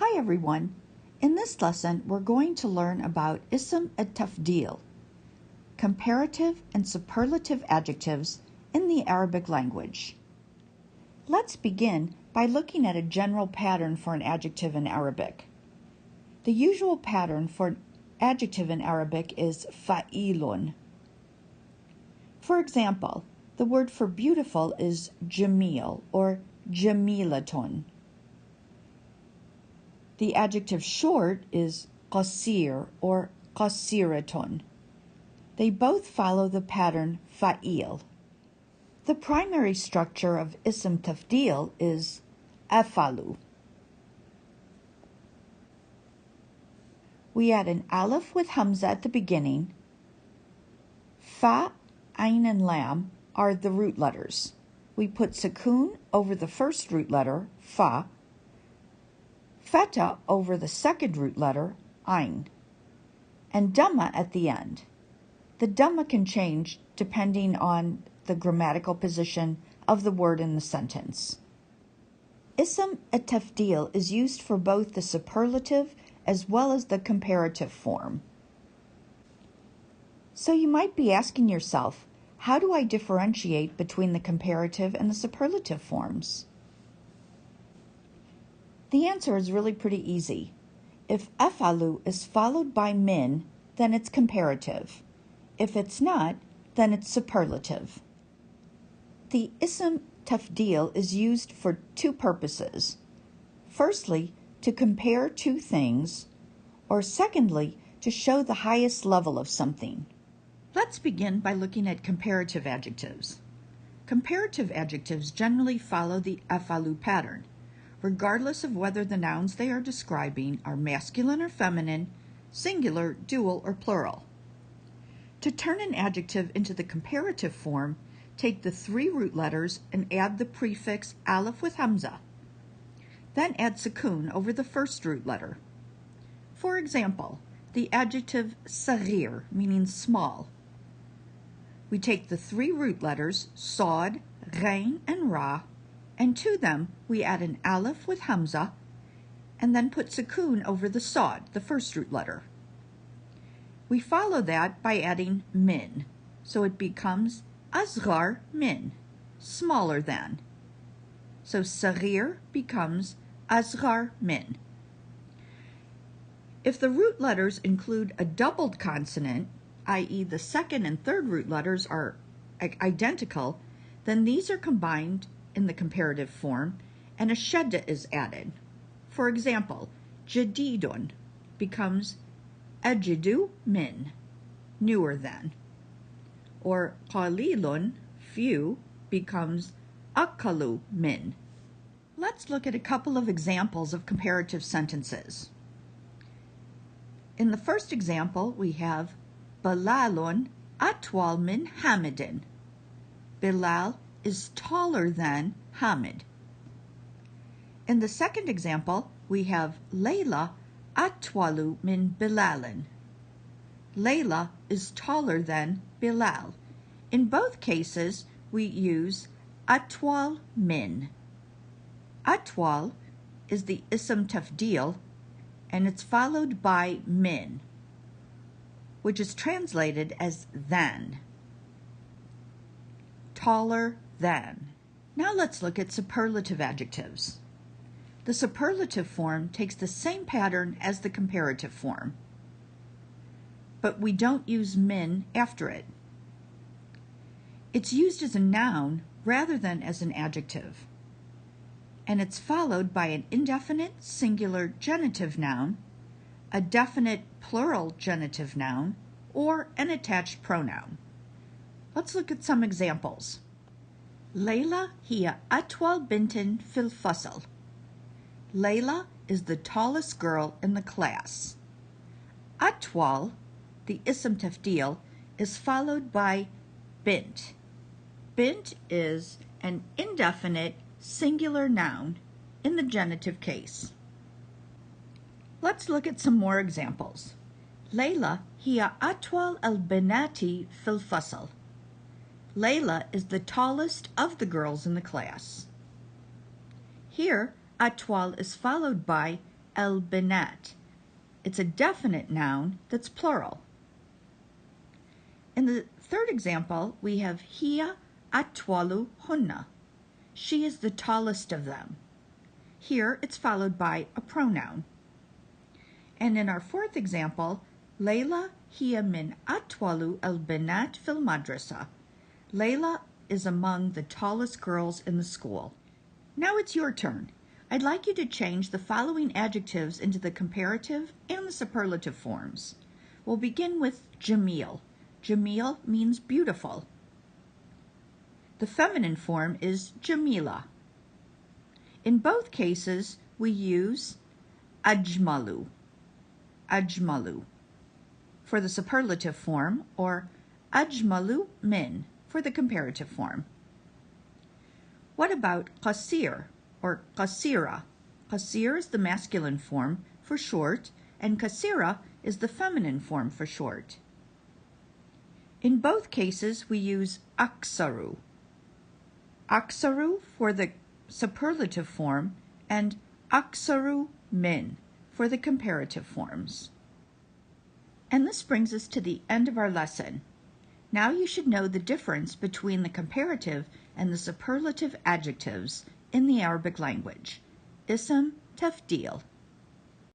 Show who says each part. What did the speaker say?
Speaker 1: Hi everyone. In this lesson, we're going to learn about التفضيل, comparative and superlative adjectives in the Arabic language. Let's begin by looking at a general pattern for an adjective in Arabic. The usual pattern for an adjective in Arabic is fa'ilun. For example, the word for beautiful is jamil or jamilatun. The adjective short is qasir or qasiratun. They both follow the pattern fa'il. The primary structure of ism tafdheel is afalu. We add an aleph with hamza at the beginning. Fa, ayn, and lam are the root letters. We put sukoon over the first root letter, fa, feta over the second root letter, ayn, and dhamma at the end. The dhamma can change depending on the grammatical position of the word in the sentence. Ism at-tafdheel is used for both the superlative as well as the comparative form. So you might be asking yourself, how do I differentiate between the comparative and the superlative forms? The answer is really pretty easy. If afalu is followed by min, then it's comparative. If it's not, then it's superlative. The ism tafdheel is used for two purposes. Firstly, to compare two things, or secondly, to show the highest level of something. Let's begin by looking at comparative adjectives. Comparative adjectives generally follow the afalu pattern, regardless of whether the nouns they are describing are masculine or feminine, singular, dual, or plural. To turn an adjective into the comparative form, take the three root letters and add the prefix aleph with hamza. Then add sukoon over the first root letter. For example, the adjective saghir, meaning small. We take the three root letters, sod, ghain, and ra, and to them we add an aleph with hamza, and then put sukoon over the sod, the first root letter. We follow that by adding min, so it becomes asghar min, smaller than. So saghir becomes asghar min. If the root letters include a doubled consonant, i.e. the second and third root letters are identical, then these are combined in the comparative form and a shadda is added. For example, jadidun becomes ajidu min, newer than. Or qalilun, few, becomes akalu min. Let's look at a couple of examples of comparative sentences. In the first example, we have Bilalun atwal min Hamidin. Bilal is taller than Hamid. In the second example, we have Layla atwalu min Bilalin. Layla is taller than Bilal. In both cases, we use atwal min. Atwal is the ism tafdheel, and it's followed by min, which is translated as than. Taller than. Now let's look at superlative adjectives. The superlative form takes the same pattern as the comparative form, but we don't use min after it. It's used as a noun rather than as an adjective, and it's followed by an indefinite singular genitive noun, a definite plural genitive noun, or an attached pronoun. Let's look at some examples. Layla hiya atwal bintin fil fasl. Layla is the tallest girl in the class. Atwal, the ism tafdheel, is followed by bint. Bint is an indefinite singular noun in the genitive case. Let's look at some more examples. Layla hiya atwal al-binati fil fasl. Layla is the tallest of the girls in the class. Here, atwal is followed by البنات. It's a definite noun that's plural. In the third example, we have هي أطول هن. She is the tallest of them. Here, it's followed by a pronoun. And in our fourth example, ليلى هي من أطول البنات في المدرسة. Layla is among the tallest girls in the school. Now it's your turn. I'd like you to change the following adjectives into the comparative and the superlative forms. We'll begin with Jamil. Jamil means beautiful. The feminine form is Jamila. In both cases, we use أجمل. أجمل for the superlative form, or أجمل من for the comparative form. What about قصير or قصيرة? قصير is the masculine form for short, and قصيرة is the feminine form for short. In both cases, we use أكثر. أكثر for the superlative form, and أكثر من for the comparative forms. And this brings us to the end of our lesson. Now you should know the difference between the comparative and the superlative adjectives in the Arabic language. اسم تفضيل.